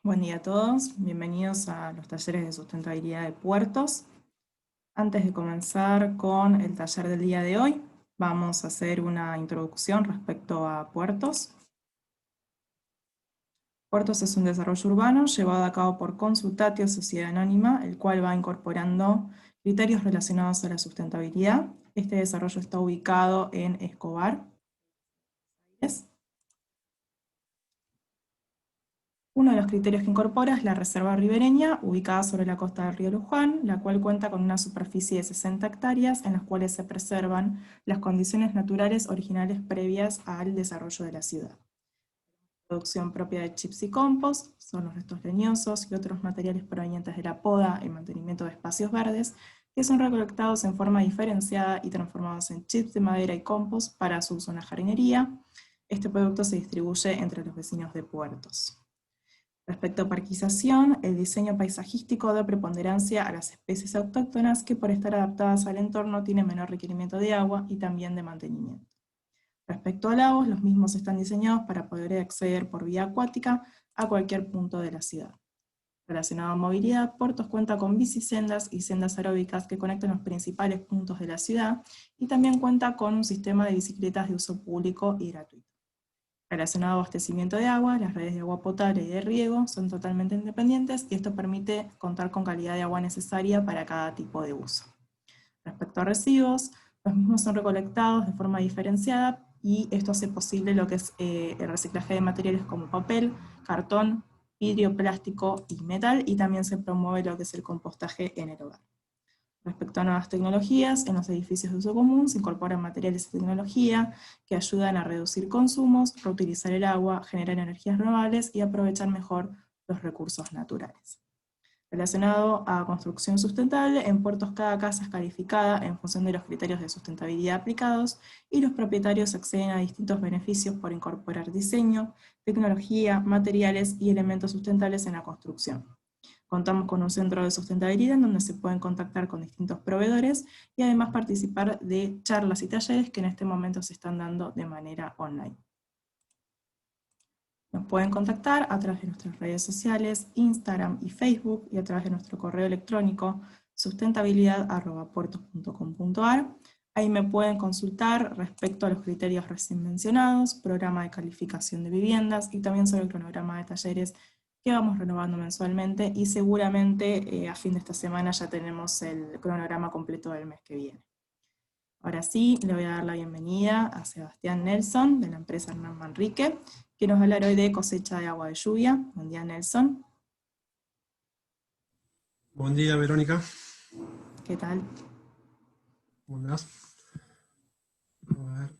Buen día a todos, bienvenidos a los talleres de sustentabilidad de puertos. Antes de comenzar con el taller del día de hoy, vamos a hacer una introducción respecto a puertos. Puertos es un desarrollo urbano llevado a cabo por Consultatio Sociedad Anónima, el cual va incorporando criterios relacionados a la sustentabilidad. Este desarrollo está ubicado en Escobar. Uno de los criterios que incorpora es la reserva ribereña, ubicada sobre la costa del río Luján, la cual cuenta con una superficie de 60 hectáreas, en las cuales se preservan las condiciones naturales originales previas al desarrollo de la ciudad. Producción propia de chips y compost, son los restos leñosos y otros materiales provenientes de la poda y mantenimiento de espacios verdes, que son recolectados en forma diferenciada y transformados en chips de madera y compost para su uso en la jardinería. Este producto se distribuye entre los vecinos de puertos. Respecto a parquización, el diseño paisajístico da preponderancia a las especies autóctonas que por estar adaptadas al entorno tienen menor requerimiento de agua y también de mantenimiento. Respecto a lagos, los mismos están diseñados para poder acceder por vía acuática a cualquier punto de la ciudad. Relacionado a movilidad, Puertos cuenta con bicisendas y sendas aeróbicas que conectan los principales puntos de la ciudad y también cuenta con un sistema de bicicletas de uso público y gratuito. Relacionado a abastecimiento de agua, las redes de agua potable y de riego son totalmente independientes y esto permite contar con calidad de agua necesaria para cada tipo de uso. Respecto a residuos, los mismos son recolectados de forma diferenciada y esto hace posible lo que es el reciclaje de materiales como papel, cartón, vidrio, plástico y metal, y también se promueve lo que es el compostaje en el hogar. Respecto a nuevas tecnologías, en los edificios de uso común se incorporan materiales de tecnología que ayudan a reducir consumos, reutilizar el agua, generar energías renovables y aprovechar mejor los recursos naturales. Relacionado a construcción sustentable, en puertos cada casa es calificada en función de los criterios de sustentabilidad aplicados y los propietarios acceden a distintos beneficios por incorporar diseño, tecnología, materiales y elementos sustentables en la construcción. Contamos con un centro de sustentabilidad en donde se pueden contactar con distintos proveedores y además participar de charlas y talleres que en este momento se están dando de manera online. Nos pueden contactar a través de nuestras redes sociales, Instagram y Facebook, y a través de nuestro correo electrónico sustentabilidad@puertos.com.ar. Ahí me pueden consultar respecto a los criterios recién mencionados, programa de calificación de viviendas y también sobre el cronograma de talleres que vamos renovando mensualmente, y seguramente a fin de esta semana ya tenemos el cronograma completo del mes que viene. Ahora sí, le voy a dar la bienvenida a Sebastián Nelson, de la empresa Hernán Manrique, que nos va a hablar hoy de cosecha de agua de lluvia. Buen día, Nelson. Buen día, Verónica. ¿Qué tal? ¿Cómo andás? A ver.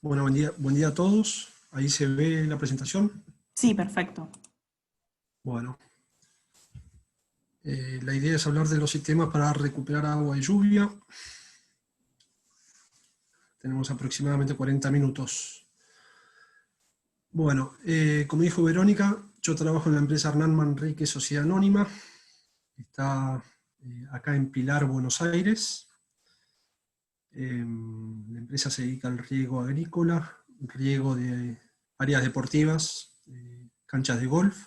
Bueno, buen día a todos. Ahí se ve la presentación. Sí, perfecto. Bueno, la idea es hablar de los sistemas para recuperar agua de lluvia. Tenemos aproximadamente 40 minutos. Bueno, como dijo Verónica, yo trabajo en la empresa Hernán Manrique Sociedad Anónima. Está acá en Pilar, Buenos Aires. La empresa se dedica al riego agrícola, riego de áreas deportivas, canchas de golf,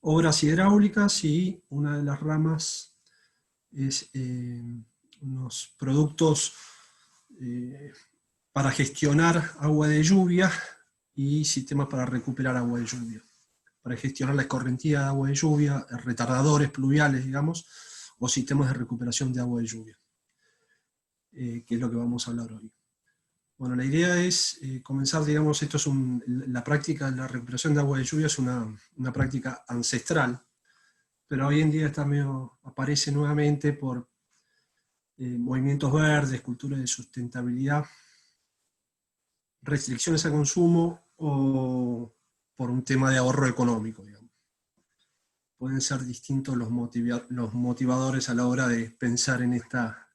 obras hidráulicas, y una de las ramas es unos productos para gestionar agua de lluvia y sistemas para recuperar agua de lluvia, para gestionar la escorrentía de agua de lluvia, retardadores pluviales, digamos, o sistemas de recuperación de agua de lluvia, que es lo que vamos a hablar hoy. Bueno, la idea es comenzar, digamos, la práctica de la recuperación de agua de lluvia es una práctica ancestral, pero hoy en día aparece nuevamente por movimientos verdes, cultura de sustentabilidad, restricciones al consumo o por un tema de ahorro económico, digamos. Pueden ser distintos los motivadores a la hora de pensar en esta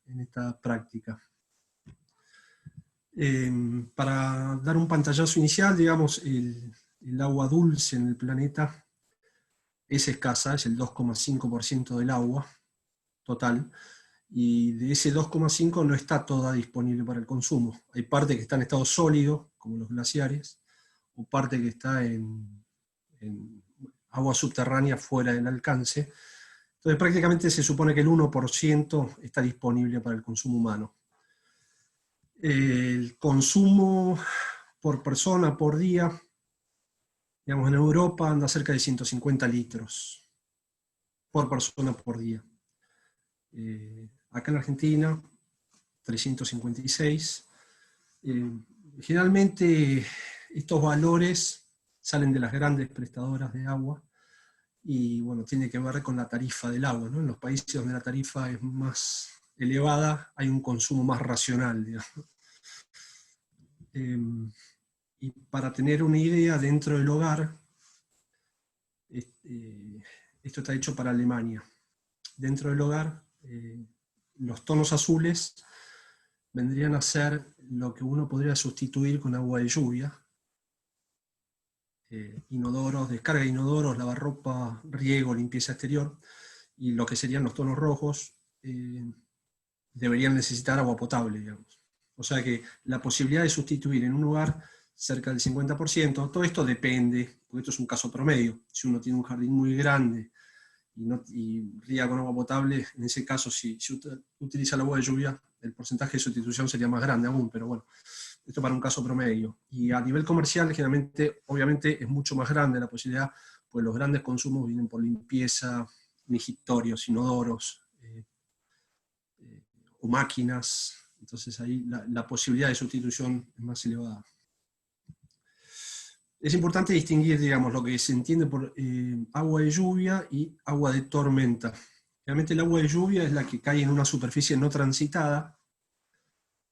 práctica. Para dar un pantallazo inicial, digamos, el agua dulce en el planeta es escasa, es el 2,5% del agua total, y de ese 2,5 no está toda disponible para el consumo. Hay parte que está en estado sólido, como los glaciares, o parte que está en agua subterránea fuera del alcance. Entonces prácticamente se supone que el 1% está disponible para el consumo humano. El consumo por persona por día, digamos, en Europa anda cerca de 150 litros por persona por día. Acá en Argentina, 356. Generalmente estos valores salen de las grandes prestadoras de agua y bueno, tiene que ver con la tarifa del agua, ¿no? En los países donde la tarifa es más elevada hay un consumo más racional, digamos. Y para tener una idea, dentro del hogar, esto está hecho para Alemania. Dentro del hogar, los tonos azules vendrían a ser lo que uno podría sustituir con agua de lluvia. Inodoros, descarga de inodoros, lavarropa, riego, limpieza exterior, y lo que serían los tonos rojos deberían necesitar agua potable, digamos. O sea que la posibilidad de sustituir en un hogar cerca del 50%, todo esto depende, porque esto es un caso promedio. Si uno tiene un jardín muy grande y riega con agua potable, en ese caso, si utiliza el agua de lluvia, el porcentaje de sustitución sería más grande aún, pero bueno, esto para un caso promedio. Y a nivel comercial, generalmente, obviamente, es mucho más grande la posibilidad, pues los grandes consumos vienen por limpieza, migitorios, inodoros, o máquinas, entonces ahí la posibilidad de sustitución es más elevada. Es importante distinguir, digamos, lo que se entiende por agua de lluvia y agua de tormenta. Realmente el agua de lluvia es la que cae en una superficie no transitada,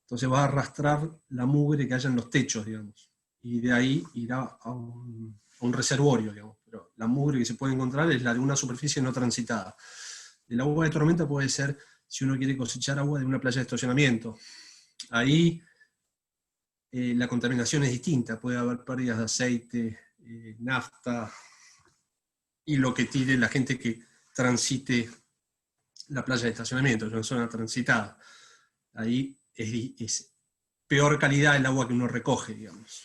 entonces va a arrastrar la mugre que haya en los techos, digamos, y de ahí irá a un reservorio, digamos, pero la mugre que se puede encontrar es la de una superficie no transitada. El agua de tormenta puede ser si uno quiere cosechar agua de una playa de estacionamiento. Ahí la contaminación es distinta, puede haber pérdidas de aceite, nafta, y lo que tire la gente que transite la playa de estacionamiento, es una zona transitada. Ahí es peor calidad el agua que uno recoge, digamos.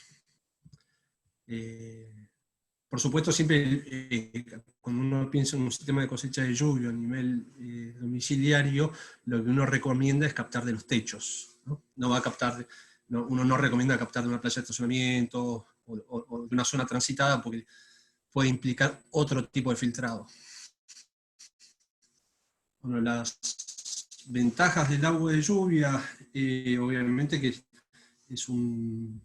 Por supuesto, siempre cuando uno piensa en un sistema de cosecha de lluvia a nivel domiciliario, lo que uno recomienda es captar de los techos, ¿no? No va a captar, uno no recomienda captar de una playa de estacionamiento o de una zona transitada porque puede implicar otro tipo de filtrado. Bueno, las ventajas del agua de lluvia, obviamente que es un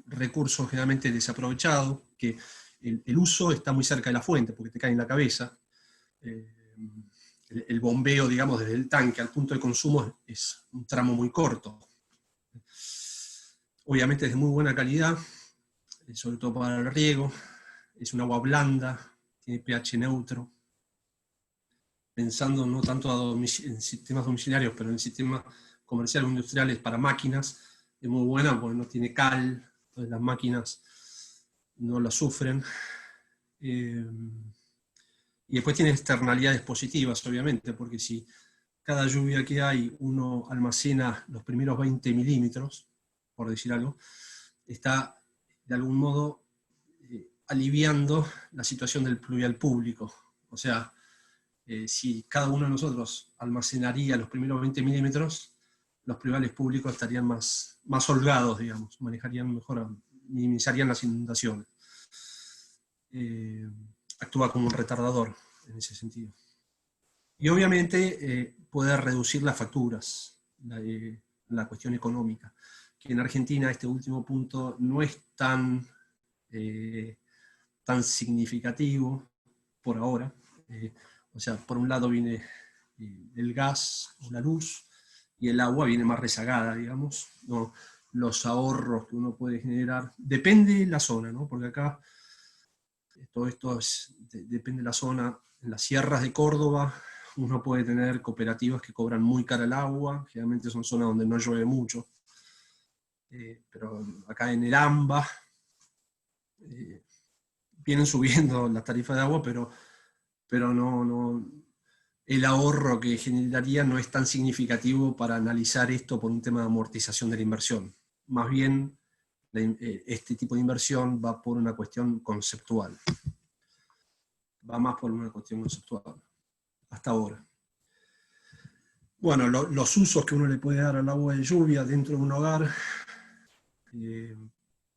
recurso generalmente desaprovechado, que el uso está muy cerca de la fuente, porque te cae en la cabeza. El bombeo, digamos, desde el tanque al punto de consumo es un tramo muy corto. Obviamente es de muy buena calidad, sobre todo para el riego. Es un agua blanda, tiene pH neutro. Pensando no tanto en sistemas domiciliarios, pero en sistemas comerciales o industriales para máquinas, es muy buena porque no tiene cal, entonces las máquinas no la sufren. Y después tiene externalidades positivas, obviamente, porque si cada lluvia que hay uno almacena los primeros 20 milímetros, por decir algo, está de algún modo aliviando la situación del pluvial público. O sea, si cada uno de nosotros almacenaría los primeros 20 milímetros, los pluviales públicos estarían más holgados, digamos, manejarían mejor, minimizarían las inundaciones. Actúa como un retardador en ese sentido. Y obviamente puede reducir las facturas, la cuestión económica, que en Argentina este último punto no es tan significativo por ahora. O sea, por un lado viene el gas o la luz, y el agua viene más rezagada, digamos, ¿no? Los ahorros que uno puede generar, depende de la zona, ¿no? Porque acá todo esto depende de la zona. En las sierras de Córdoba uno puede tener cooperativas que cobran muy cara el agua, generalmente son zonas donde no llueve mucho, pero acá en el AMBA vienen subiendo las tarifas de agua, pero el ahorro que generaría no es tan significativo para analizar esto por un tema de amortización de la inversión. Más bien, este tipo de inversión va por una cuestión conceptual. Va más por una cuestión conceptual, hasta ahora. Bueno, los usos que uno le puede dar al agua de lluvia dentro de un hogar,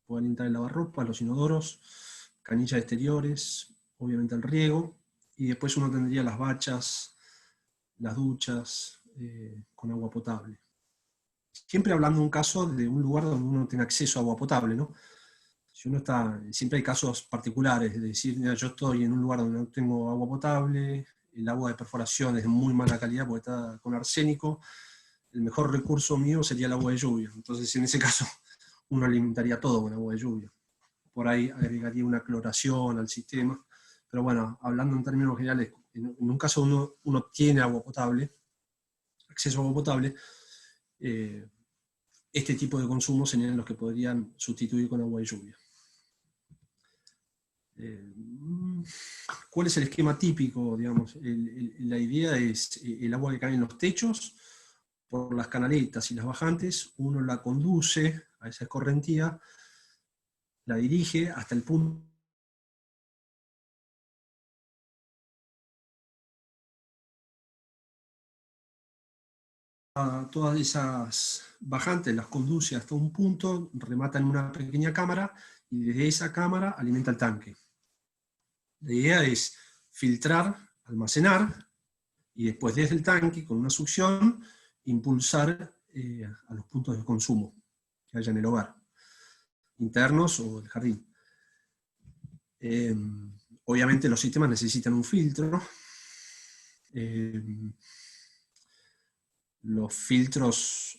pueden entrar el lavarropas, los inodoros, canillas exteriores, obviamente el riego, y después uno tendría las bachas, las duchas, con agua potable. Siempre hablando de un caso de un lugar donde uno tenga acceso a agua potable, ¿no? Si uno está, siempre hay casos particulares, es decir, mira, yo estoy en un lugar donde no tengo agua potable, el agua de perforación es de muy mala calidad porque está con arsénico, el mejor recurso mío sería el agua de lluvia. Entonces, en ese caso, uno alimentaría todo con agua de lluvia. Por ahí agregaría una cloración al sistema. Pero bueno, hablando en términos generales, en un caso uno tiene agua potable, acceso a agua potable, este tipo de consumos serían los que podrían sustituir con agua de lluvia. ¿Cuál es el esquema típico? Digamos? La idea es el agua que cae en los techos, por las canaletas y las bajantes, uno la conduce a esa escorrentía, la dirige hasta el punto todas esas bajantes, las conduce hasta un punto, remata en una pequeña cámara, y desde esa cámara alimenta el tanque. La idea es filtrar, almacenar, y después desde el tanque, con una succión, impulsar a los puntos de consumo que haya en el hogar, internos o el jardín. Obviamente los sistemas necesitan un filtro. Los filtros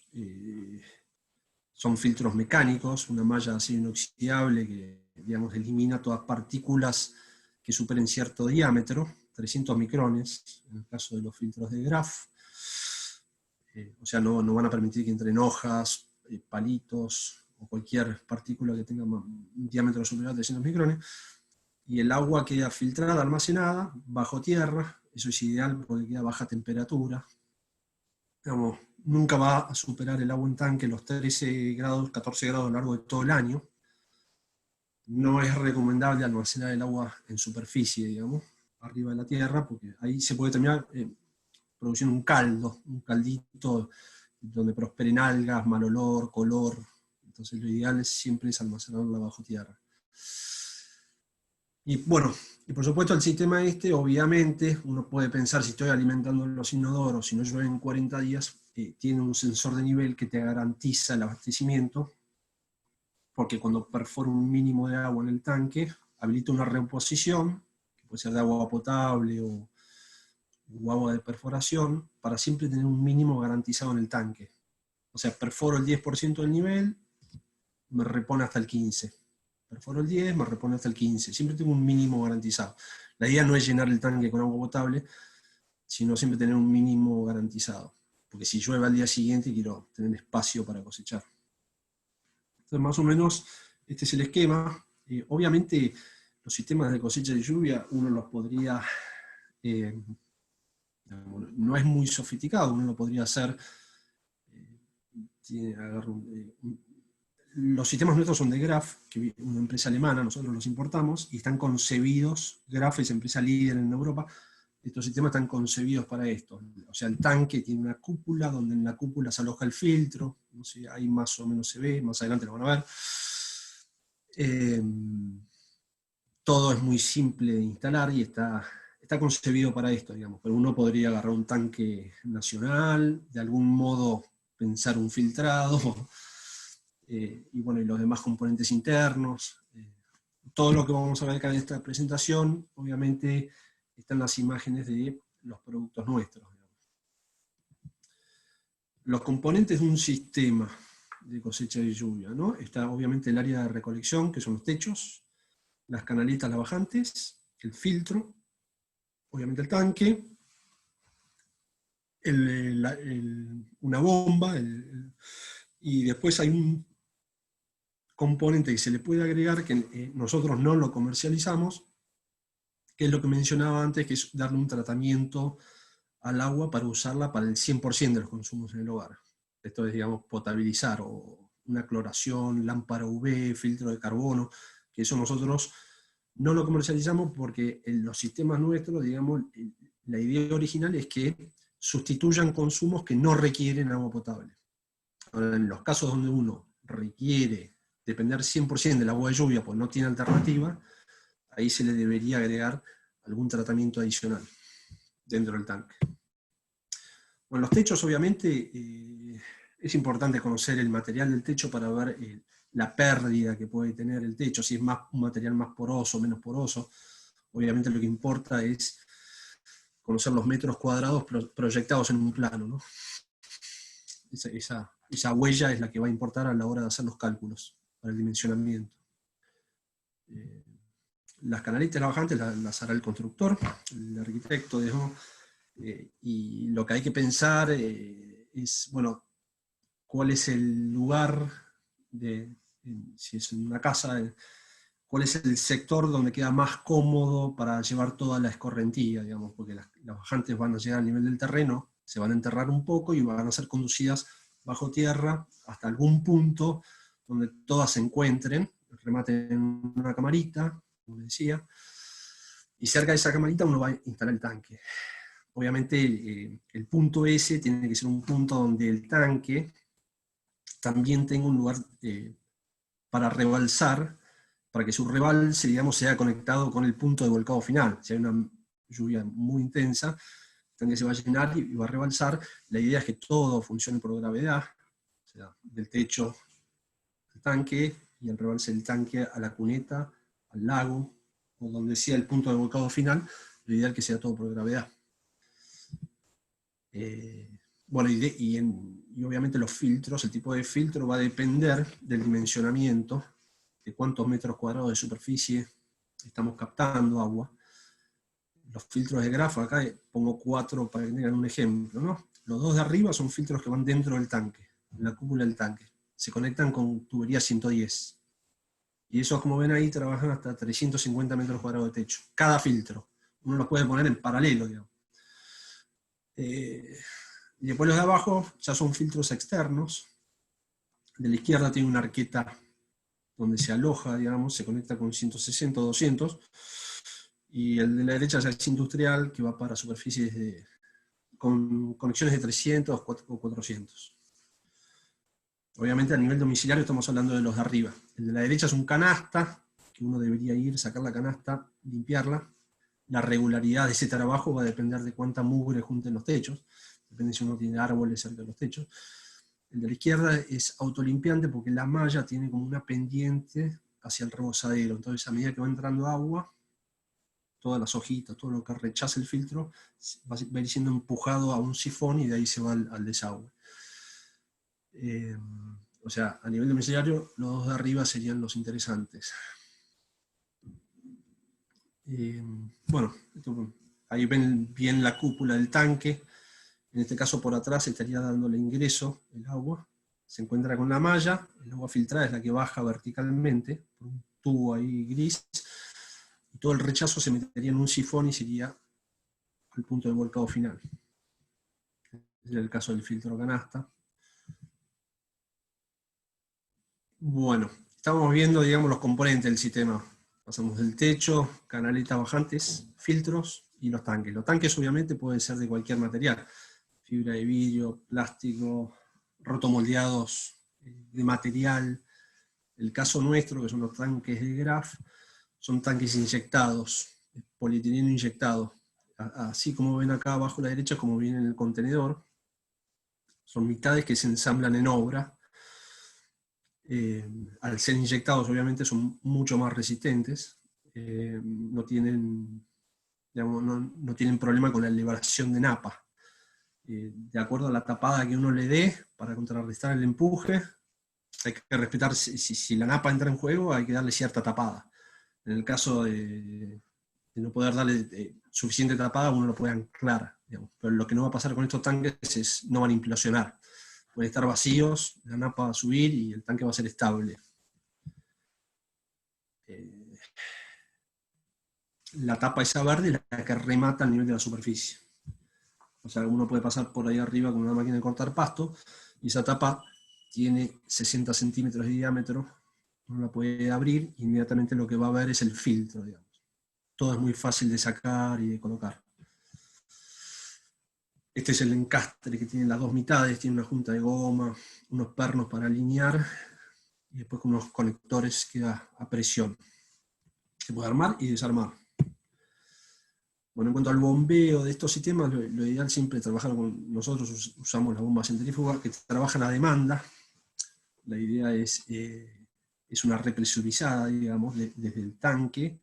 son filtros mecánicos, una malla de acero inoxidable que, digamos, elimina todas partículas que superen cierto diámetro, 300 micrones, en el caso de los filtros de Graf. O sea, no van a permitir que entren hojas, palitos, o cualquier partícula que tenga un diámetro superior a 300 micrones. Y el agua queda filtrada, almacenada, bajo tierra. Eso es ideal porque queda a baja temperatura. Digamos, nunca va a superar el agua en tanque los 13 grados, 14 grados a lo largo de todo el año. No es recomendable almacenar el agua en superficie, digamos, arriba de la tierra, porque ahí se puede terminar produciendo un caldo, un caldito donde prosperen algas, mal olor, color. Entonces lo ideal siempre es almacenarla bajo tierra. Y bueno, y por supuesto el sistema obviamente, uno puede pensar, si estoy alimentando los inodoros, si no llueve en 40 días, tiene un sensor de nivel que te garantiza el abastecimiento, porque cuando perfora un mínimo de agua en el tanque, habilita una reposición, que puede ser de agua potable o agua de perforación, para siempre tener un mínimo garantizado en el tanque. O sea, perforo el 10% del nivel, me repone hasta el 15%. Perforo el 10, me repone hasta el 15. Siempre tengo un mínimo garantizado. La idea no es llenar el tanque con agua potable, sino siempre tener un mínimo garantizado. Porque si llueve al día siguiente, quiero tener espacio para cosechar. Entonces, más o menos, este es el esquema. Obviamente, los sistemas de cosecha de lluvia, uno los podría... no es muy sofisticado, uno lo podría hacer... los sistemas nuestros son de Graf, que es una empresa alemana, nosotros los importamos, y están concebidos, Graf es empresa líder en Europa, estos sistemas están concebidos para esto. O sea, el tanque tiene una cúpula, donde en la cúpula se aloja el filtro, no sé, ahí más o menos se ve, más adelante lo van a ver. Todo es muy simple de instalar y está concebido para esto, digamos, pero uno podría agarrar un tanque nacional, de algún modo pensar un filtrado, y bueno, y los demás componentes internos. Todo lo que vamos a ver acá en esta presentación, obviamente, están las imágenes de los productos nuestros. Los componentes de un sistema de cosecha de lluvia, ¿no? Está obviamente el área de recolección, que son los techos, las canaletas, las bajantes, el filtro, obviamente el tanque, una bomba, y después hay un componente que se le puede agregar que nosotros no lo comercializamos, que es lo que mencionaba antes, que es darle un tratamiento al agua para usarla para el 100% de los consumos en el hogar. Esto es, digamos, potabilizar, o una cloración, lámpara UV, filtro de carbono, que eso nosotros no lo comercializamos porque en los sistemas nuestros, digamos, la idea original es que sustituyan consumos que no requieren agua potable. Ahora, en los casos donde uno requiere depender 100% del agua de lluvia, pues no tiene alternativa, ahí se le debería agregar algún tratamiento adicional dentro del tanque. Bueno, los techos, obviamente, es importante conocer el material del techo para ver la pérdida que puede tener el techo, si es un material más poroso o menos poroso. Obviamente lo que importa es conocer los metros cuadrados proyectados en un plano, ¿no? Esa huella es la que va a importar a la hora de hacer los cálculos para el dimensionamiento. Las canaletas bajantes las hará el constructor, el arquitecto, digamos, y lo que hay que pensar es, bueno, cuál es el lugar, si es en una casa, cuál es el sector donde queda más cómodo para llevar toda la escorrentía, digamos, porque las bajantes van a llegar a nivel del terreno, se van a enterrar un poco y van a ser conducidas bajo tierra hasta algún punto donde todas se encuentren, rematen en una camarita, como decía, y cerca de esa camarita uno va a instalar el tanque. Obviamente el punto S tiene que ser un punto donde el tanque también tenga un lugar para rebalsar, para que su rebalse, digamos, sea conectado con el punto de volcado final. Si hay una lluvia muy intensa, el tanque se va a llenar y va a rebalsar. La idea es que todo funcione por gravedad, o sea, del techo al tanque, y el rebalse del tanque a la cuneta, al lago, o donde sea el punto de volcado final, lo ideal es que sea todo por gravedad. Bueno, y obviamente los filtros, el tipo de filtro va a depender del dimensionamiento, de cuántos metros cuadrados de superficie estamos captando agua. Los filtros de grafo, acá pongo 4 para que tengan un ejemplo, ¿no? Los dos de arriba son filtros que van dentro del tanque, en la cúpula del tanque. Se conectan con tubería 110. Y esos, como ven ahí, trabajan hasta 350 metros cuadrados de techo. Cada filtro. Uno los puede poner en paralelo, digamos. Y después los de abajo ya son filtros externos. De la izquierda tiene una arqueta donde se aloja, digamos, se conecta con 160 o 200, y el de la derecha ya es industrial, que va para superficies con conexiones de 300 o 400. Obviamente a nivel domiciliario estamos hablando de los de arriba. El de la derecha es un canasta, que uno debería ir, sacar la canasta, limpiarla. La regularidad de ese trabajo va a depender de cuánta mugre junten los techos, depende si uno tiene árboles cerca de los techos. El de la izquierda es autolimpiante porque la malla tiene como una pendiente hacia el rebosadero, entonces a medida que va entrando agua, todas las hojitas, todo lo que rechaza el filtro, va a ir siendo empujado a un sifón y de ahí se va al desagüe. O sea, a nivel domiciliario, los dos de arriba serían los interesantes. Bueno, ahí ven bien la cúpula del tanque. En este caso por atrás estaría dándole ingreso el agua. Se encuentra con la malla, el agua filtrada es la que baja verticalmente, por un tubo ahí gris, y todo el rechazo se metería en un sifón y sería al punto de volcado final. Es el caso del filtro canasta. Bueno, estamos viendo, digamos, los componentes del sistema. Pasamos del techo, canaletas bajantes, filtros y los tanques. Los tanques obviamente pueden ser de cualquier material. Fibra de vidrio, plástico, rotomoldeados de material. El caso nuestro, que son los tanques de Graf, son tanques inyectados, polietileno inyectado. Así como ven acá abajo a la derecha, como viene en el contenedor, son mitades que se ensamblan en obra. Al ser inyectados obviamente son mucho más resistentes, no tienen, digamos, no tienen problema con la elevación de napa. De acuerdo a la tapada que uno le dé para contrarrestar el empuje, hay que respetar, si la napa entra en juego, hay que darle cierta tapada. En el caso de no poder darle suficiente tapada, uno lo puede anclar, digamos. Pero lo que no va a pasar con estos tanques es no van a implosionar. Pueden estar vacíos, la napa va a subir y el tanque va a ser estable. La tapa esa verde es la que remata al nivel de la superficie. O sea, uno puede pasar por ahí arriba con una máquina de cortar pasto, y esa tapa tiene 60 centímetros de diámetro, uno la puede abrir, e inmediatamente lo que va a ver es el filtro, digamos. Todo es muy fácil de sacar y de colocar. Este es el encastre que tiene las dos mitades, tiene una junta de goma, unos pernos para alinear, y después con unos conectores que da a presión. Se puede armar y desarmar. Bueno, en cuanto al bombeo de estos sistemas, lo ideal siempre es trabajar con, nosotros usamos la bomba centrífuga que trabajan a demanda. La idea es una represurizada, digamos, desde el tanque.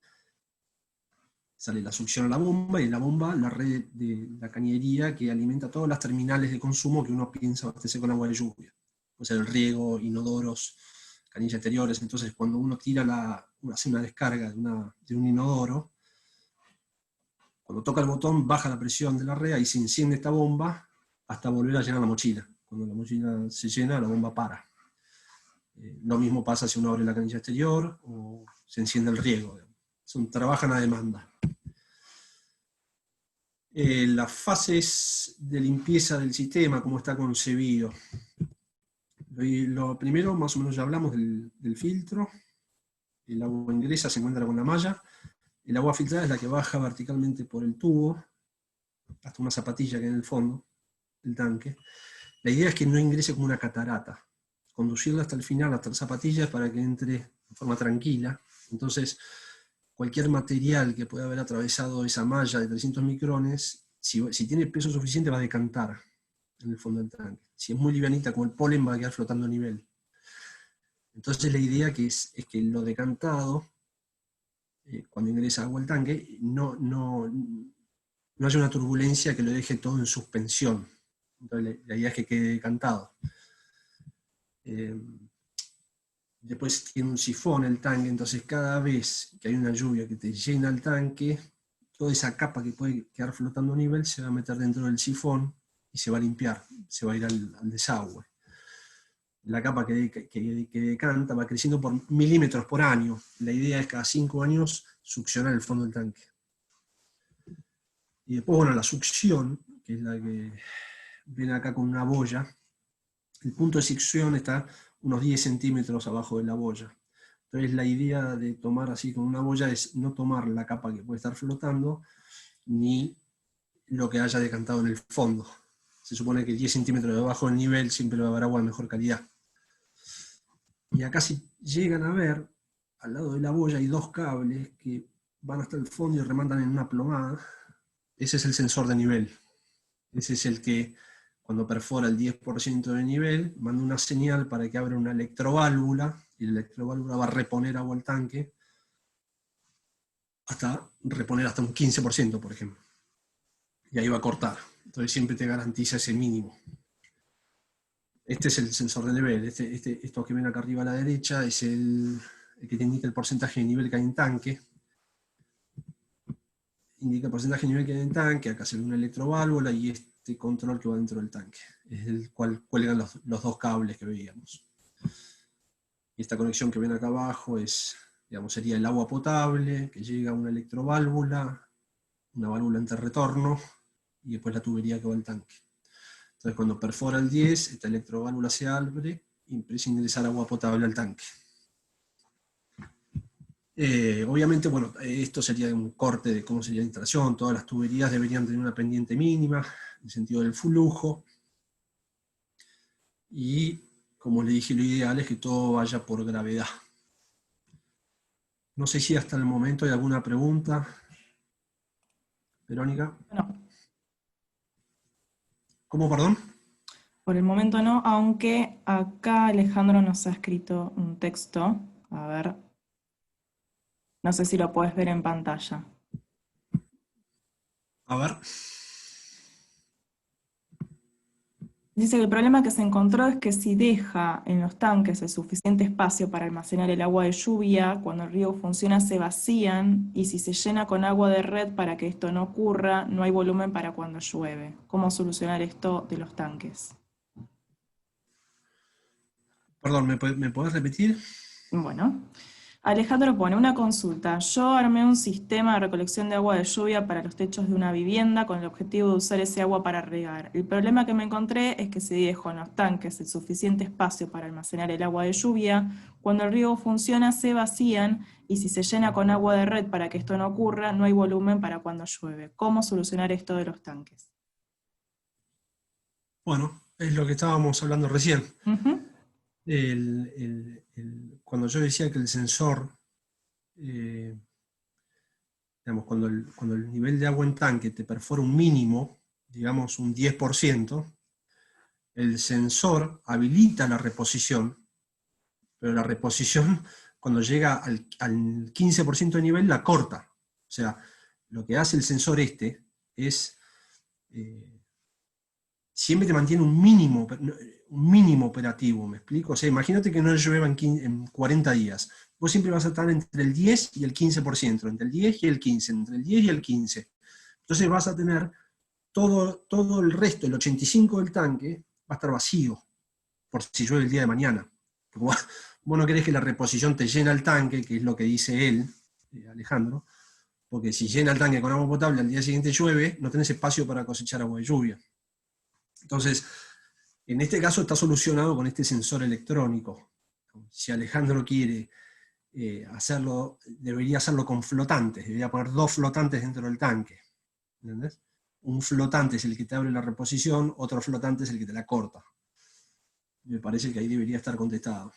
Sale la succión a la bomba, y la bomba, la red de la cañería que alimenta todas las terminales de consumo que uno piensa abastecer con agua de lluvia. O sea, el riego, inodoros, canillas exteriores. Entonces, cuando uno tira hace una descarga de un inodoro, cuando toca el botón, baja la presión de la red y se enciende esta bomba hasta volver a llenar la mochila. Cuando la mochila se llena, la bomba para. Lo mismo pasa si uno abre la canilla exterior o se enciende el riego. Trabajan a demanda. Las fases de limpieza del sistema, cómo está concebido. Lo primero, más o menos ya hablamos del filtro. El agua ingresa, se encuentra con la malla. El agua filtrada es la que baja verticalmente por el tubo hasta una zapatilla que hay en el fondo del tanque. La idea es que no ingrese como una catarata. Conducirla hasta el final, hasta las zapatillas, para que entre de forma tranquila. Entonces, cualquier material que pueda haber atravesado esa malla de 300 micrones, si tiene peso suficiente, va a decantar en el fondo del tanque. Si es muy livianita, como el polen, va a quedar flotando a nivel. Entonces la idea es que lo decantado, cuando ingresa agua al tanque, no haya una turbulencia que lo deje todo en suspensión. Entonces la idea es que quede decantado. Después tiene un sifón el tanque, entonces cada vez que hay una lluvia que te llena el tanque, toda esa capa que puede quedar flotando a nivel se va a meter dentro del sifón y se va a limpiar, se va a ir al desagüe. La capa que decanta va creciendo por milímetros por año. La idea es cada 5 años succionar el fondo del tanque. Y después, bueno, la succión, que es la que ven acá con una boya, el punto de succión está unos 10 centímetros abajo de la boya. Entonces la idea de tomar así con una boya es no tomar la capa que puede estar flotando, ni lo que haya decantado en el fondo. Se supone que 10 centímetros debajo del nivel siempre va a haber agua de mejor calidad. Y acá, si llegan a ver, al lado de la boya hay dos cables que van hasta el fondo y remandan en una plomada. Ese es el sensor de nivel. Ese es el que, cuando perfora el 10% de nivel, manda una señal para que abra una electroválvula, y la electroválvula va a reponer agua al tanque, hasta reponer hasta un 15%, por ejemplo. Y ahí va a cortar. Entonces siempre te garantiza ese mínimo. Este es el sensor de nivel. Esto que ven acá arriba a la derecha es el que te indica el porcentaje de nivel que hay en tanque. Indica el porcentaje de nivel que hay en tanque. Acá se ve una electroválvula y este control que va dentro del tanque. Es el cual cuelgan los dos cables que veíamos. Y esta conexión que ven acá abajo es, digamos, sería el agua potable, que llega a una electroválvula, una válvula ante retorno, y después la tubería que va al tanque. Entonces, cuando perfora el 10, esta electroválvula se abre y empieza a ingresar agua potable al tanque. Obviamente, bueno, esto sería un corte de cómo sería la instalación. Todas las tuberías deberían tener una pendiente mínima, en el sentido del flujo. Y, como le dije, lo ideal es que todo vaya por gravedad. No sé si hasta el momento hay alguna pregunta. Verónica. No. ¿Cómo, perdón? Por el momento no, aunque acá Alejandro nos ha escrito un texto. A ver, no sé si lo puedes ver en pantalla. A ver. Dice que el problema que se encontró es que si deja en los tanques el suficiente espacio para almacenar el agua de lluvia, cuando el riego funciona se vacían, y si se llena con agua de red para que esto no ocurra, no hay volumen para cuando llueve. ¿Cómo solucionar esto de los tanques? Perdón, ¿me podés repetir? Bueno, Alejandro pone una consulta. Yo armé un sistema de recolección de agua de lluvia para los techos de una vivienda con el objetivo de usar ese agua para regar. El problema que me encontré es que si dejo en los tanques el suficiente espacio para almacenar el agua de lluvia, cuando el riego funciona se vacían y si se llena con agua de red para que esto no ocurra, no hay volumen para cuando llueve. ¿Cómo solucionar esto de los tanques? Bueno, es lo que estábamos hablando recién. Ujú. Cuando yo decía que el sensor, digamos, cuando el nivel de agua en tanque te perfora un mínimo, digamos un 10%, el sensor habilita la reposición, pero la reposición cuando llega al 15% de nivel la corta. O sea, lo que hace el sensor es siempre te mantiene un mínimo operativo, ¿me explico? O sea, imagínate que no llueva en 40 días. Vos siempre vas a estar entre el 10 y el 15%, entre el 10 y el 15, entre el 10 y el 15. Entonces vas a tener todo el resto, el 85 del tanque, va a estar vacío, por si llueve el día de mañana. Porque vos no querés que la reposición te llena el tanque, que es lo que dice él, Alejandro, porque si llena el tanque con agua potable, al día siguiente llueve, no tenés espacio para cosechar agua de lluvia. Entonces, en este caso está solucionado con este sensor electrónico. Si Alejandro quiere hacerlo, debería hacerlo con flotantes, debería poner 2 flotantes dentro del tanque. ¿Entendés? Un flotante es el que te abre la reposición, otro flotante es el que te la corta. Me parece que ahí debería estar contestado.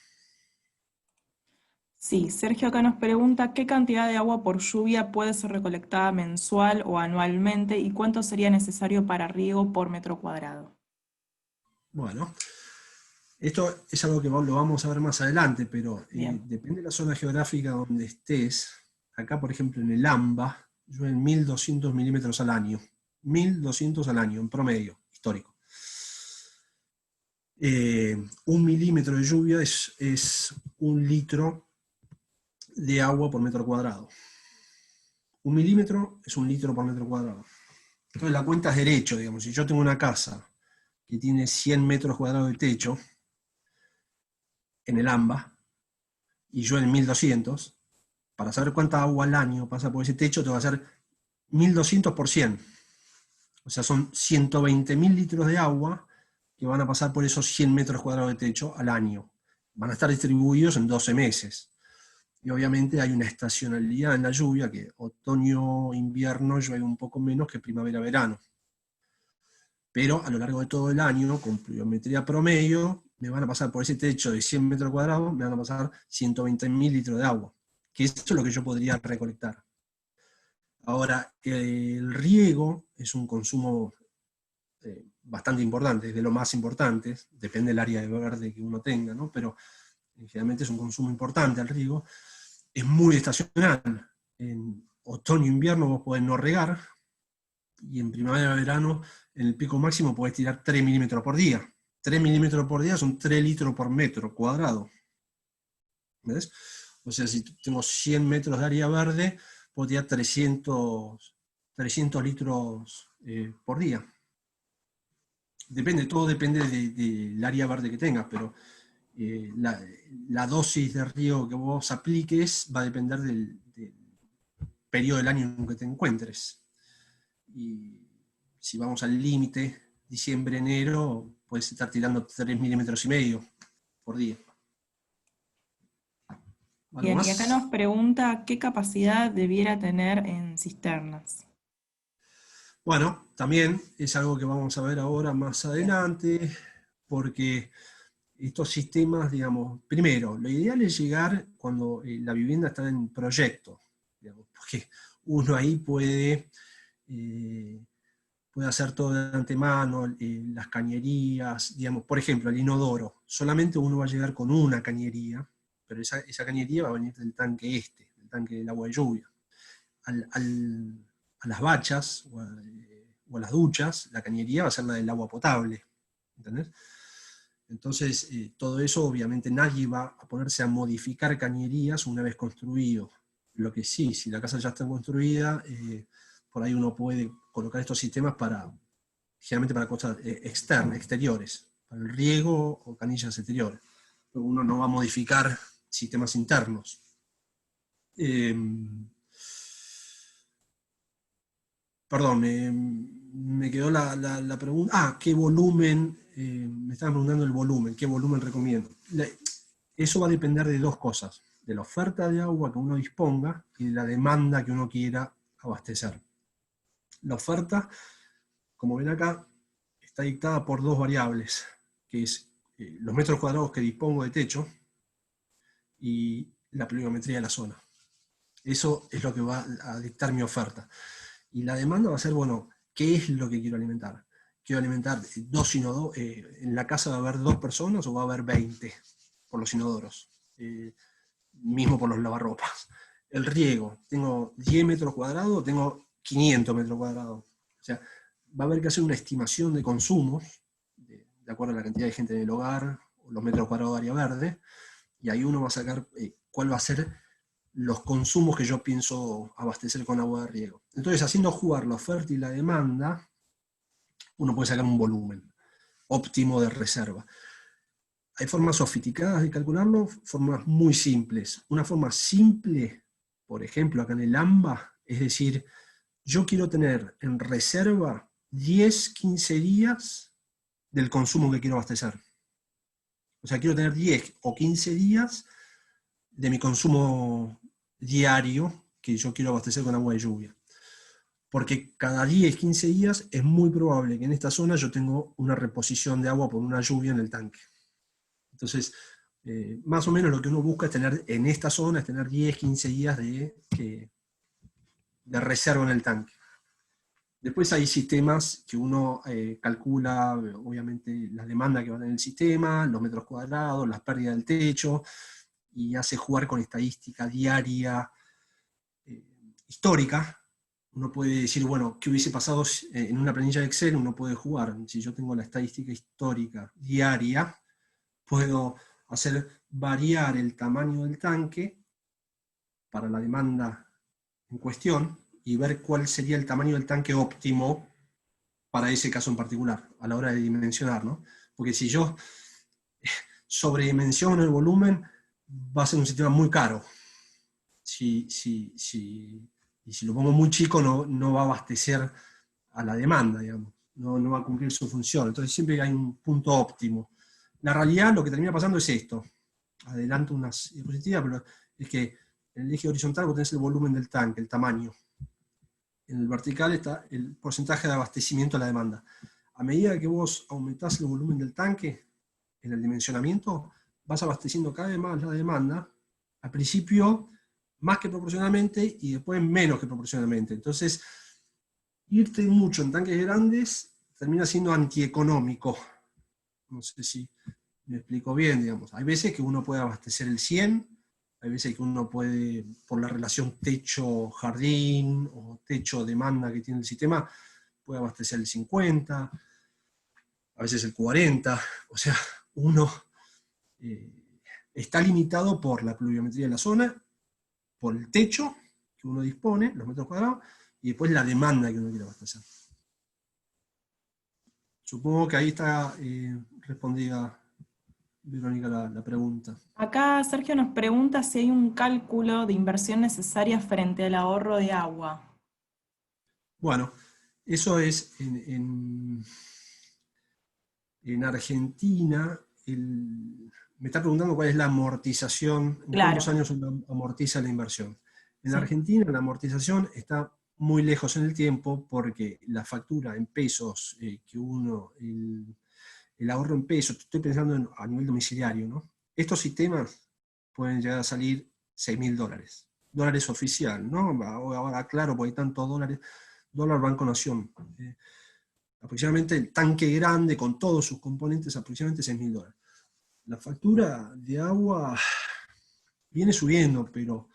Sí, Sergio acá nos pregunta qué cantidad de agua por lluvia puede ser recolectada mensual o anualmente y cuánto sería necesario para riego por metro cuadrado. Bueno, esto es algo que lo vamos a ver más adelante, pero Bien. depende de la zona geográfica donde estés. Acá, por ejemplo, en el AMBA, llueven 1.200 milímetros al año. 1.200 al año, en promedio, histórico. 1 milímetro de lluvia es 1 litro de agua por metro cuadrado. 1 milímetro es 1 litro por metro cuadrado. Entonces la cuenta es derecho, digamos. Si yo tengo una casa que tiene 100 metros cuadrados de techo, en el AMBA, y yo en 1.200, para saber cuánta agua al año pasa por ese techo, te va a hacer 1.200 por 100. O sea, son 120.000 litros de agua que van a pasar por esos 100 metros cuadrados de techo al año. Van a estar distribuidos en 12 meses. Y obviamente hay una estacionalidad en la lluvia, que otoño-invierno llueve un poco menos que primavera-verano. Pero a lo largo de todo el año, con pluviometría promedio, me van a pasar por ese techo de 100 metros cuadrados, me van a pasar 120.000 litros de agua, que eso es lo que yo podría recolectar. Ahora, el riego es un consumo bastante importante, es de lo más importante, depende del área de verde que uno tenga, ¿no? Pero generalmente es un consumo importante el riego, es muy estacional. En otoño-invierno vos podés no regar, y en primavera-verano, en el pico máximo podés tirar 3 milímetros por día. 3 milímetros por día son 3 litros por metro cuadrado. ¿Ves? O sea, si tengo 100 metros de área verde, puedo tirar 300 litros por día. Todo depende del área verde que tengas, pero la dosis de riego que vos apliques va a depender del periodo del año en que te encuentres. Y si vamos al límite, diciembre, enero, puedes estar tirando 3,5 milímetros por día. ¿Algo Bien, y acá más? nos pregunta qué capacidad debiera tener en cisternas. Bueno, también es algo que vamos a ver ahora más Bien. adelante, porque estos sistemas, digamos, primero, lo ideal es llegar cuando la vivienda está en proyecto, digamos, porque uno ahí puede hacer todo de antemano, las cañerías, digamos, por ejemplo, el inodoro, solamente uno va a llegar con una cañería, pero esa cañería va a venir del tanque del tanque del agua de lluvia. A las bachas o a las duchas, la cañería va a ser la del agua potable, ¿entendés? Entonces, todo eso obviamente nadie va a ponerse a modificar cañerías una vez construido. Lo que sí, si la casa ya está construida, por ahí uno puede colocar estos sistemas generalmente para cosas externas, exteriores, para el riego o canillas exteriores. Pero uno no va a modificar sistemas internos. Eh, Perdón, me quedó la pregunta. Ah, ¿qué volumen? Me estaban preguntando el volumen, ¿qué volumen recomiendo? Eso va a depender de dos cosas, de la oferta de agua que uno disponga y de la demanda que uno quiera abastecer. La oferta, como ven acá, está dictada por dos variables, que es los metros cuadrados que dispongo de techo y la pluviometría de la zona. Eso es lo que va a dictar mi oferta. Y la demanda va a ser, bueno, ¿qué es lo que quiero alimentar? ¿Quiero alimentar dos inodoros? ¿En la casa va a haber 2 personas o va a haber 20 por los inodoros? Mismo por los lavarropas. El riego, ¿tengo 10 metros cuadrados o tengo 500 metros cuadrados? O sea, va a haber que hacer una estimación de consumos, de acuerdo a la cantidad de gente en el hogar, o los metros cuadrados de área verde, y ahí uno va a sacar cuál va a ser los consumos que yo pienso abastecer con agua de riego. Entonces, haciendo jugar la oferta y la demanda, uno puede sacar un volumen óptimo de reserva. Hay formas sofisticadas de calcularlo, formas muy simples. Una forma simple, por ejemplo, acá en el AMBA, es decir, yo quiero tener en reserva 10, 15 días del consumo que quiero abastecer. O sea, quiero tener 10 o 15 días de mi consumo diario que yo quiero abastecer con agua de lluvia. Porque cada 10, 15 días es muy probable que en esta zona yo tengo una reposición de agua por una lluvia en el tanque. Entonces, más o menos lo que uno busca es tener en esta zona, es tener 10, 15 días de reserva en el tanque. Después hay sistemas que uno calcula, obviamente, la demanda que va a tener el sistema, los metros cuadrados, las pérdidas del techo, y hace jugar con estadística diaria, histórica. Uno puede decir, bueno, ¿qué hubiese pasado en una planilla de Excel? Uno puede jugar. Si yo tengo la estadística histórica diaria, puedo hacer variar el tamaño del tanque para la demanda en cuestión y ver cuál sería el tamaño del tanque óptimo para ese caso en particular, a la hora de dimensionar, ¿no? Porque si yo sobredimensiono el volumen, va a ser un sistema muy caro. Y si lo pongo muy chico, no va a abastecer a la demanda, digamos. No va a cumplir su función. Entonces siempre hay un punto óptimo. La realidad, lo que termina pasando es esto. Adelanto unas diapositivas, pero es que en el eje horizontal vos tenés el volumen del tanque, el tamaño. En el vertical está el porcentaje de abastecimiento a la demanda. A medida que vos aumentás el volumen del tanque, en el dimensionamiento, vas abasteciendo cada vez más la demanda, al principio más que proporcionalmente y después menos que proporcionalmente. Entonces, irte mucho en tanques grandes termina siendo antieconómico. No sé si me explico bien, digamos. Hay veces que uno puede abastecer el 100, hay veces que uno puede, por la relación techo-jardín o techo-demanda que tiene el sistema, puede abastecer el 50, a veces el 40, o sea, uno está limitado por la pluviometría de la zona, por el techo que uno dispone, los metros cuadrados, y después la demanda que uno quiere abastecer. Supongo que ahí está respondida, Verónica, la pregunta. Acá Sergio nos pregunta si hay un cálculo de inversión necesaria frente al ahorro de agua. Bueno, eso es en Argentina, me está preguntando cuál es la amortización, en cuántos Claro, años uno amortiza la inversión. En sí. Argentina la amortización está muy lejos en el tiempo porque la factura en pesos que uno, el ahorro en pesos, estoy pensando a nivel domiciliario, ¿no? Estos sistemas pueden llegar a salir $6.000. Dólares oficial, ¿no? Ahora claro, porque hay tantos dólares, dólar Banco Nación. Aproximadamente el tanque grande con todos sus componentes, aproximadamente $6.000. La factura de agua viene subiendo, pero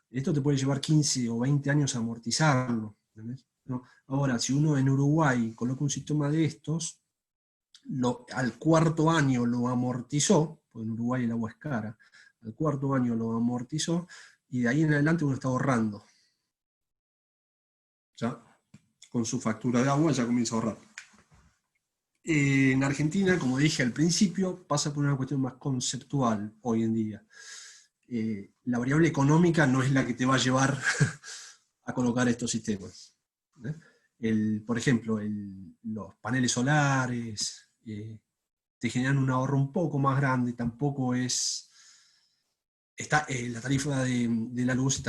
esto te puede llevar 15 o 20 años a amortizarlo. ¿No? Ahora, si uno en Uruguay coloca un sistema de estos, al cuarto año lo amortizó, porque en Uruguay el agua es cara, al cuarto año lo amortizó, y de ahí en adelante uno está ahorrando. Ya, con su factura de agua ya comienza a ahorrar. En Argentina, como dije al principio, pasa por una cuestión más conceptual hoy en día. la variable económica no es la que te va a llevar a colocar estos sistemas. Por ejemplo, los paneles solares te generan un ahorro un poco más grande, tampoco es... la tarifa de la luz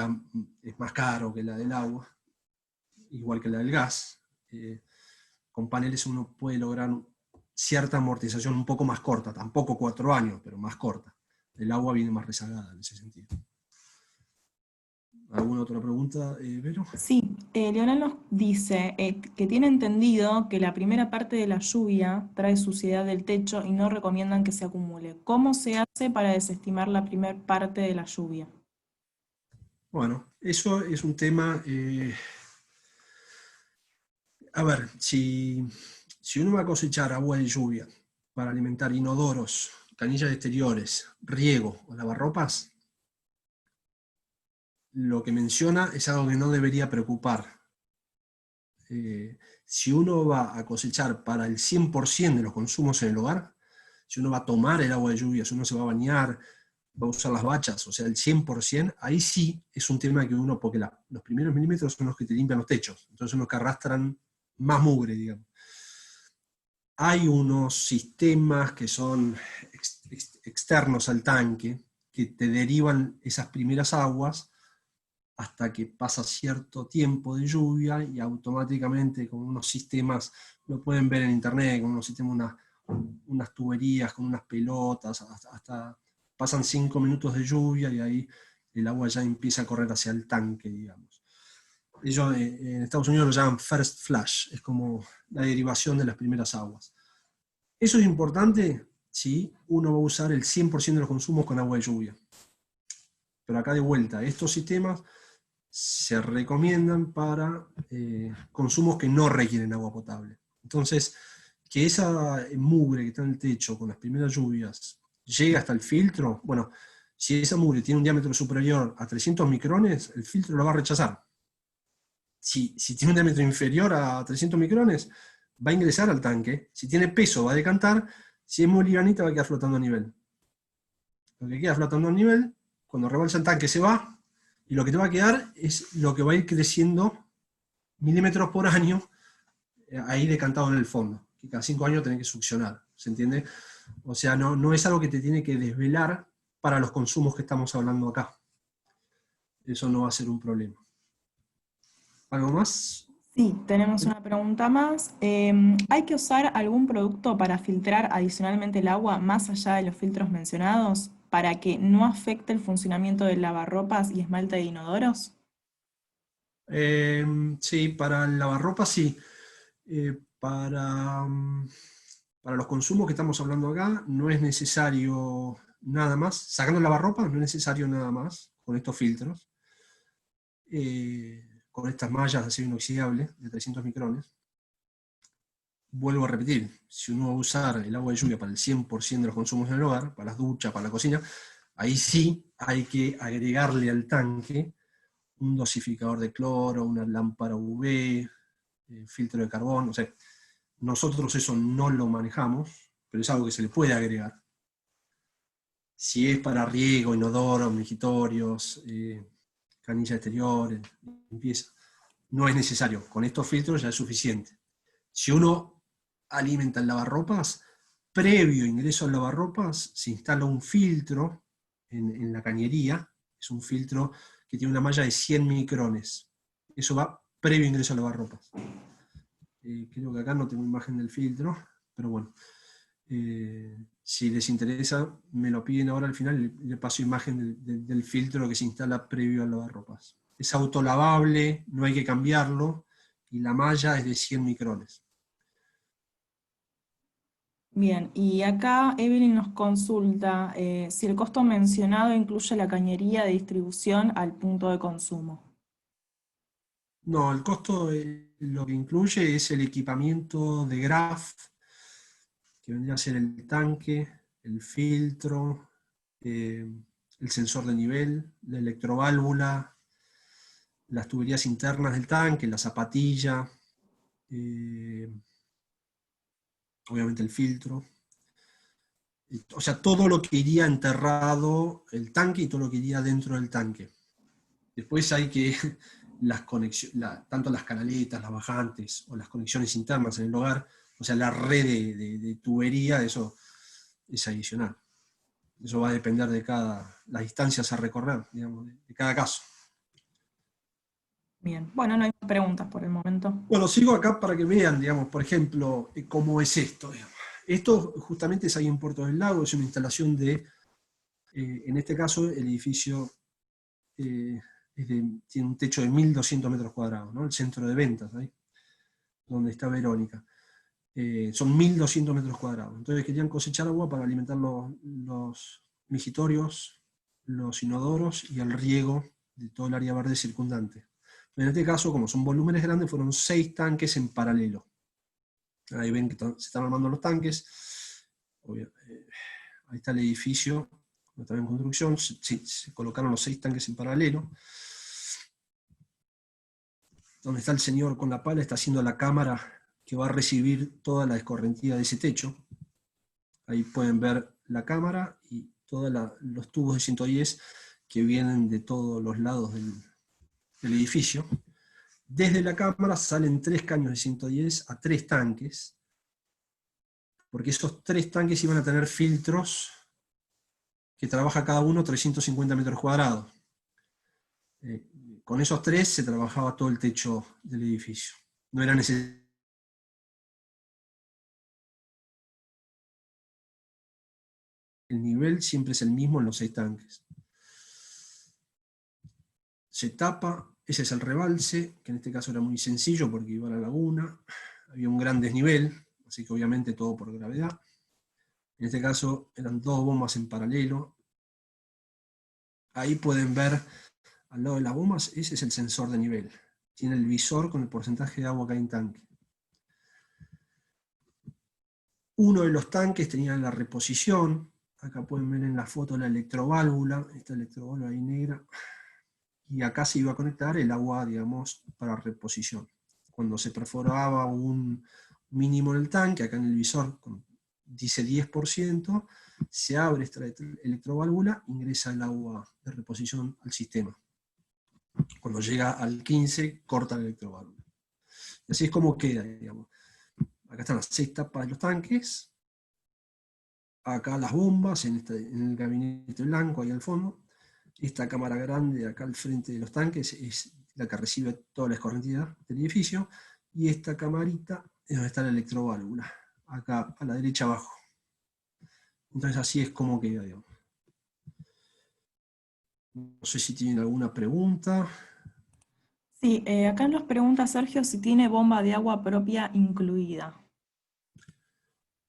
es más caro que la del agua, igual que la del gas. Con paneles uno puede lograr cierta amortización un poco más corta, tampoco 4 años, pero más corta. El agua viene más rezagada en ese sentido. ¿Alguna otra pregunta, Vero? Sí, Leonel nos dice que tiene entendido que la primera parte de la lluvia trae suciedad del techo y no recomiendan que se acumule. ¿Cómo se hace para desestimar la primera parte de la lluvia? Bueno, eso es un tema... a ver, si uno va a cosechar agua de lluvia para alimentar inodoros, canillas exteriores, riego o lavarropas, lo que menciona es algo que no debería preocupar. Si uno va a cosechar para el 100% de los consumos en el hogar, si uno va a tomar el agua de lluvia, si uno se va a bañar, va a usar las bachas, o sea, el 100%, ahí sí es un tema que uno, porque los primeros milímetros son los que te limpian los techos, entonces son los que arrastran más mugre, digamos. Hay unos sistemas que son externos al tanque, que te derivan esas primeras aguas hasta que pasa cierto tiempo de lluvia y automáticamente con unos sistemas, lo pueden ver en internet, con unos sistemas, unas tuberías, con unas pelotas, hasta pasan 5 minutos de lluvia y ahí el agua ya empieza a correr hacia el tanque, digamos. Ellos en Estados Unidos lo llaman first flush, es como la derivación de las primeras aguas. Eso es importante si uno va a usar el 100% de los consumos con agua de lluvia. Pero acá de vuelta, estos sistemas se recomiendan para consumos que no requieren agua potable. Entonces, que esa mugre que está en el techo con las primeras lluvias llegue hasta el filtro, bueno, si esa mugre tiene un diámetro superior a 300 micrones, el filtro lo va a rechazar. Si tiene un diámetro inferior a 300 micrones, va a ingresar al tanque. Si tiene peso, va a decantar. Si es muy livianita, va a quedar flotando a nivel. Lo que queda flotando a nivel, cuando rebalsa el tanque se va, y lo que te va a quedar es lo que va a ir creciendo milímetros por año, ahí decantado en el fondo, que cada 5 años tenés que succionar, ¿se entiende? O sea, no es algo que te tiene que desvelar para los consumos que estamos hablando acá. Eso no va a ser un problema. ¿Algo más? Sí, tenemos una pregunta más. ¿Hay que usar algún producto para filtrar adicionalmente el agua más allá de los filtros mencionados para que no afecte el funcionamiento del lavarropas y esmalte de inodoros? Sí, para el lavarropa sí. Para los consumos que estamos hablando acá, no es necesario nada más. Sacando el lavarropa, no es necesario nada más con estos filtros. Con estas mallas de acero inoxidable de 300 micrones. Vuelvo a repetir, si uno va a usar el agua de lluvia para el 100% de los consumos en el hogar, para las duchas, para la cocina, ahí sí hay que agregarle al tanque un dosificador de cloro, una lámpara UV, filtro de carbón, o sea, nosotros eso no lo manejamos, pero es algo que se le puede agregar. Si es para riego, inodoros, migitorios, canilla exterior, limpieza, no es necesario. Con estos filtros ya es suficiente. Si uno alimenta el lavarropas, previo ingreso al lavarropas, se instala un filtro en la cañería, es un filtro que tiene una malla de 100 micrones. Eso va previo ingreso al lavarropas. Creo que acá no tengo imagen del filtro, pero bueno. Si les interesa, me lo piden ahora al final y le paso imagen del filtro que se instala previo al lavarropas. Es autolavable, no hay que cambiarlo, y la malla es de 100 micrones. Bien, y acá Evelyn nos consulta si el costo mencionado incluye la cañería de distribución al punto de consumo. No, el costo lo que incluye es el equipamiento de GRAF, que vendría a ser el tanque, el filtro, el sensor de nivel, la electroválvula, las tuberías internas del tanque, la zapatilla, obviamente el filtro. O sea, todo lo que iría enterrado el tanque y todo lo que iría dentro del tanque. Después hay que las conexiones, tanto las canaletas, las bajantes o las conexiones internas en el hogar, o sea, la red de tubería, eso es adicional. Eso va a depender de las distancias a recorrer, digamos, de cada caso. Bien, bueno, no hay más preguntas por el momento. Bueno, sigo acá para que vean, digamos, por ejemplo, cómo es esto. Digamos. Esto justamente es ahí en Puerto del Lago, es una instalación de, en este caso, el edificio tiene un techo de 1.200 metros cuadrados, ¿no? El centro de ventas, ahí, donde está Verónica. Son 1.200 metros cuadrados. Entonces querían cosechar agua para alimentar los mijitorios, los inodoros y el riego de todo el área verde circundante. En este caso, como son volúmenes grandes, fueron 6 tanques en paralelo. Ahí ven que se están armando los tanques. Ahí está el edificio, está en construcción. Se colocaron los 6 tanques en paralelo. Donde está el señor con la pala, está haciendo la cámara que va a recibir toda la escorrentía de ese techo. Ahí pueden ver la cámara y todos los tubos de 110 que vienen de todos los lados del edificio. Desde la cámara salen 3 caños de 110 a 3 tanques, porque esos 3 tanques iban a tener filtros que trabaja cada uno 350 metros cuadrados. Con esos 3 se trabajaba todo el techo del edificio. No era necesario. El nivel siempre es el mismo en los 6 tanques. Se tapa, ese es el rebalse, que en este caso era muy sencillo porque iba a la laguna, había un gran desnivel, así que obviamente todo por gravedad. En este caso eran 2 bombas en paralelo. Ahí pueden ver al lado de las bombas, ese es el sensor de nivel. Tiene el visor con el porcentaje de agua que hay en tanque. Uno de los tanques tenía la reposición. Acá pueden ver en la foto la electroválvula, esta electroválvula ahí negra. Y acá se iba a conectar el agua, digamos, para reposición. Cuando se perforaba un mínimo en el tanque, acá en el visor dice 10%, se abre esta electroválvula, ingresa el agua de reposición al sistema. Cuando llega al 15, corta la electroválvula. Y así es como queda, digamos. Acá están las 6 tapas de los tanques, acá las bombas, en el gabinete blanco ahí al fondo. Esta cámara grande acá al frente de los tanques es la que recibe toda la escorrentía del edificio, y esta camarita es donde está la electroválvula, acá a la derecha abajo. Entonces así es como queda, digamos. No sé si tienen alguna pregunta. Sí, acá nos pregunta Sergio si tiene bomba de agua propia incluida.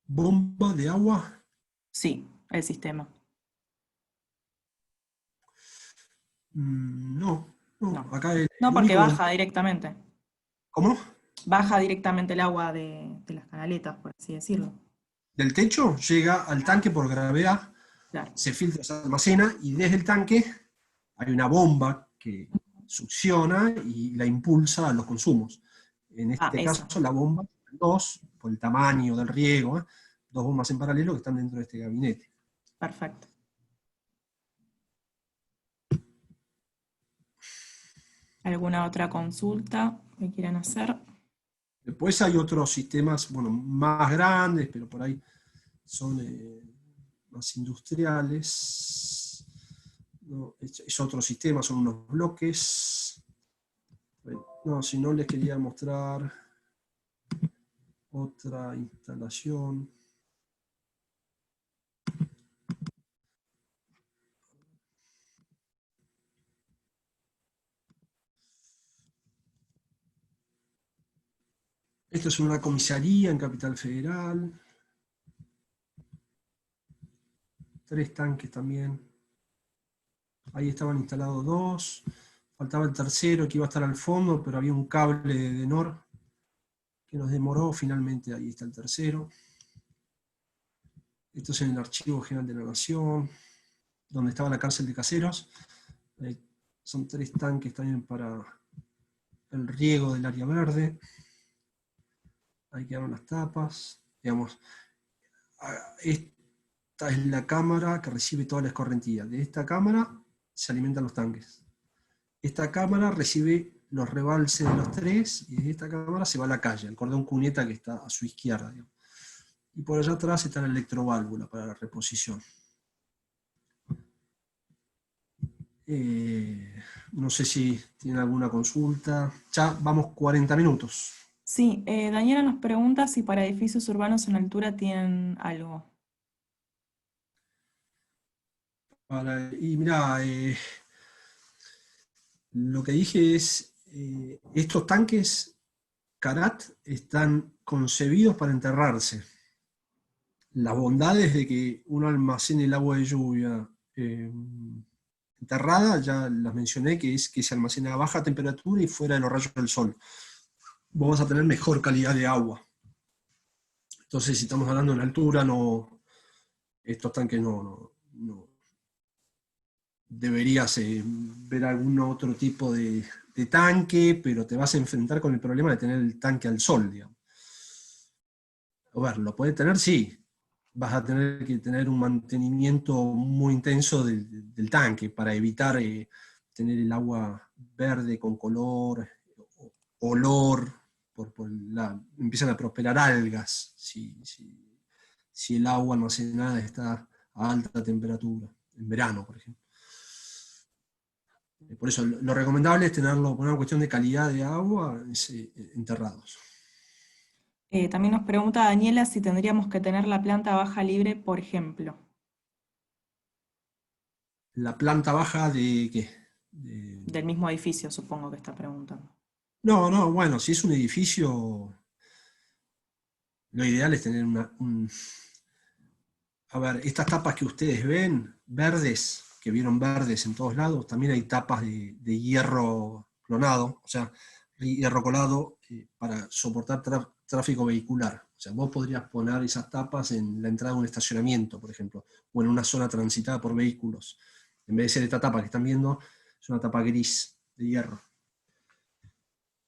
¿Bomba de agua? Sí, el sistema. No, No. acá el No, porque único... baja directamente. ¿Cómo? Baja directamente el agua de las canaletas, por así decirlo. Del techo llega al tanque por gravedad, Claro. se filtra, se almacena, y desde el tanque hay una bomba que succiona y la impulsa a los consumos. En Ah, este caso esa. la bomba, 2, por el tamaño del riego, 2 bombas en paralelo que están dentro de este gabinete. Perfecto. ¿Alguna otra consulta que quieran hacer? Después hay otros sistemas, bueno, más grandes, pero por ahí son más industriales. No, es otro sistema, son unos bloques. No, si no les quería mostrar otra instalación. Esto es una comisaría en Capital Federal. 3 tanques también. Ahí estaban instalados 2. Faltaba el tercero que iba a estar al fondo, pero había un cable de Denor que nos demoró. Finalmente ahí está el tercero. Esto es en el Archivo General de la Nación, donde estaba la cárcel de caseros. Son 3 tanques también para el riego del área verde. Ahí quedaron las tapas. Digamos, esta esta es la cámara que recibe toda la escorrentía. De esta cámara se alimentan los tanques. Esta cámara recibe los rebalses de los tres, y de esta cámara se va a la calle, el cordón cuneta que está a su izquierda, digamos. Y por allá atrás está la electroválvula para la reposición. No sé si tienen alguna consulta. Ya vamos 40 minutos. Sí, Daniela nos pregunta si para edificios urbanos en altura tienen algo. Y mirá, lo que dije es, estos tanques Carat están concebidos para enterrarse. Las bondades de que uno almacene el agua de lluvia enterrada, ya las mencioné, que es que se almacena a baja temperatura y fuera de los rayos del sol. Vos vas a tener mejor calidad de agua. Entonces, si estamos hablando en altura, estos tanques no deberías ver algún otro tipo de tanque, pero te vas a enfrentar con el problema de tener el tanque al sol, digamos. A ver, lo puedes tener, sí. Vas a tener que tener un mantenimiento muy intenso del tanque para evitar tener el agua verde con color, olor, empiezan a prosperar algas si el agua almacenada está a alta temperatura, en verano, por ejemplo. Por eso lo recomendable es tenerlo, por una cuestión de calidad de agua, enterrados. También nos pregunta Daniela si tendríamos que tener la planta baja libre, por ejemplo. ¿La planta baja de qué? Del mismo edificio, supongo que está preguntando. No, bueno, si es un edificio, lo ideal es tener A ver, estas tapas que ustedes ven, verdes, que vieron verdes en todos lados, también hay tapas de hierro clonado, o sea, hierro colado para soportar tráfico vehicular. O sea, vos podrías poner esas tapas en la entrada de un estacionamiento, por ejemplo, o en una zona transitada por vehículos. En vez de ser esta tapa que están viendo, es una tapa gris de hierro.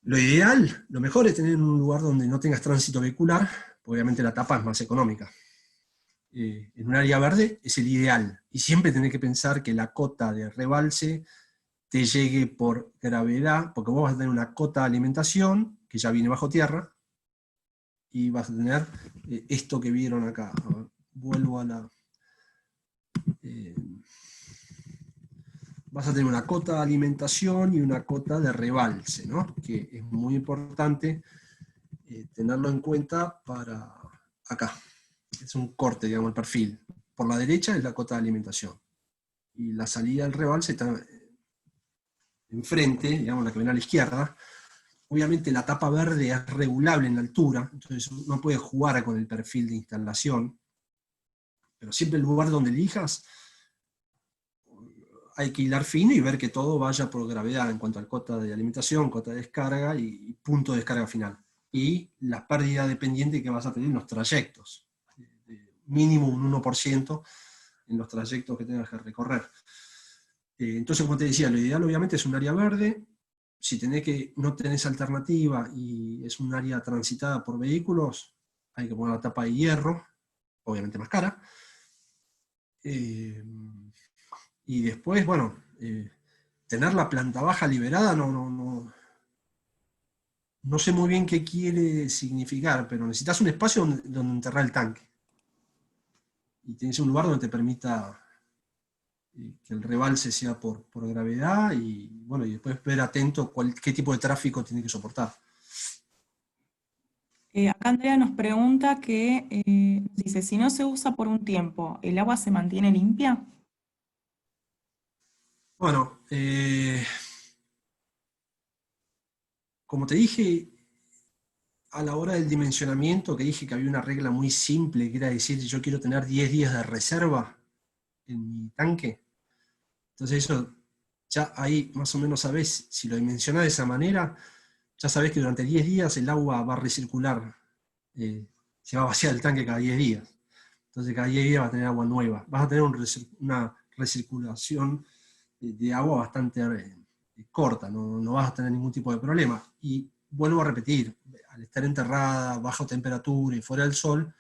Lo ideal, lo mejor es tener un lugar donde no tengas tránsito vehicular, porque obviamente la tapa es más económica. En un área verde es el ideal. Y siempre tenés que pensar que la cota de rebalse te llegue por gravedad, porque vos vas a tener una cota de alimentación que ya viene bajo tierra, y vas a tener esto que vieron acá. A ver, vuelvo a la... vas a tener una cota de alimentación y una cota de rebalse, ¿no? Que es muy importante tenerlo en cuenta para acá. Es un corte, digamos, el perfil. Por la derecha es la cota de alimentación. Y la salida del rebalse está enfrente, digamos, la que ven a la izquierda. Obviamente la tapa verde es regulable en la altura, entonces no puedes jugar con el perfil de instalación. Pero siempre el lugar donde elijas, hay que hilar fino y ver que todo vaya por gravedad en cuanto a cota de alimentación, cota de descarga y punto de descarga final. Y la pérdida dependiente que vas a tener en los trayectos. Mínimo un 1% en los trayectos que tengas que recorrer. Entonces, como te decía, lo ideal obviamente es un área verde. Si no tenés alternativa y es un área transitada por vehículos, hay que poner la tapa de hierro, obviamente más cara. Y después, bueno, tener la planta baja liberada no sé muy bien qué quiere significar, pero necesitas un espacio donde enterrar el tanque. Y tienes un lugar donde te permita que el rebalse sea por gravedad, y bueno, y después ver atento qué tipo de tráfico tiene que soportar. Acá Andrea nos pregunta que, dice, si no se usa por un tiempo, ¿el agua se mantiene limpia? Bueno, como te dije, a la hora del dimensionamiento, que dije que había una regla muy simple, que era decir, yo quiero tener 10 días de reserva en mi tanque. Entonces eso, ya ahí más o menos sabés, si lo dimensionás de esa manera, ya sabés que durante 10 días el agua va a recircular, se va a vaciar el tanque cada 10 días. Entonces cada 10 días va a tener agua nueva. Vas a tener una recirculación de agua bastante corta, no vas a tener ningún tipo de problema. Y vuelvo a repetir, al estar enterrada, baja temperatura y fuera del sol,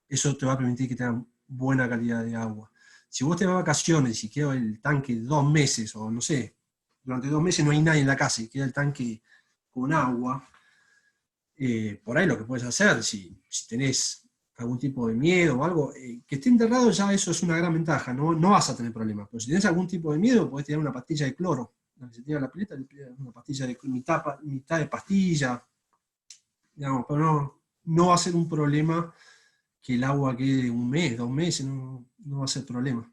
eso te va a permitir que tengan buena calidad de agua. Si vos te vas de vacaciones y queda el tanque 2 meses, o no sé, durante 2 meses no hay nadie en la casa y queda el tanque con agua, por ahí lo que puedes hacer, si tenés algún tipo de miedo o algo, que esté enterrado ya eso es una gran ventaja, no vas a tener problemas. Pero si tenés algún tipo de miedo, podés tirar una pastilla de cloro. La que se tira a la pileta, le tiras una pastilla de mitad de pastilla, digamos, pero no va a ser un problema que el agua quede 1 mes, 2 meses, no va a ser problema.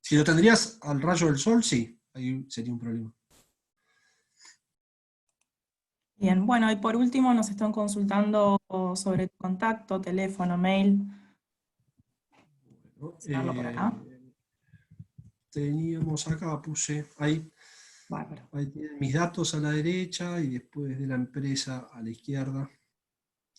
Si lo tendrías al rayo del sol, sí, ahí sería un problema. Bien, bueno, y por último nos están consultando sobre tu contacto, teléfono, mail. ¿No? Vamos a darlo por acá. Teníamos acá, puse ahí. Bárbaro. Ahí tienen mis datos a la derecha y después de la empresa a la izquierda.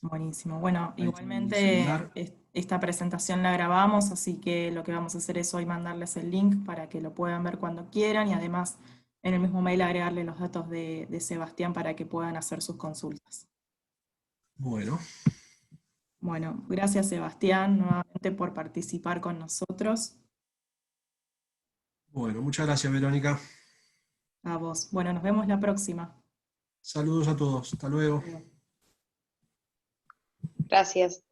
Buenísimo. Bueno, Ahí tienen mi igualmente celular. esta presentación la grabamos, así que lo que vamos a hacer es hoy mandarles el link para que lo puedan ver cuando quieran y además en el mismo mail agregarle los datos de Sebastián para que puedan hacer sus consultas. Bueno, Bueno, gracias Sebastián nuevamente por participar con nosotros. bueno, muchas gracias, Verónica. A vos. Bueno, nos vemos la próxima. Saludos a todos. Hasta luego. Adiós. Gracias.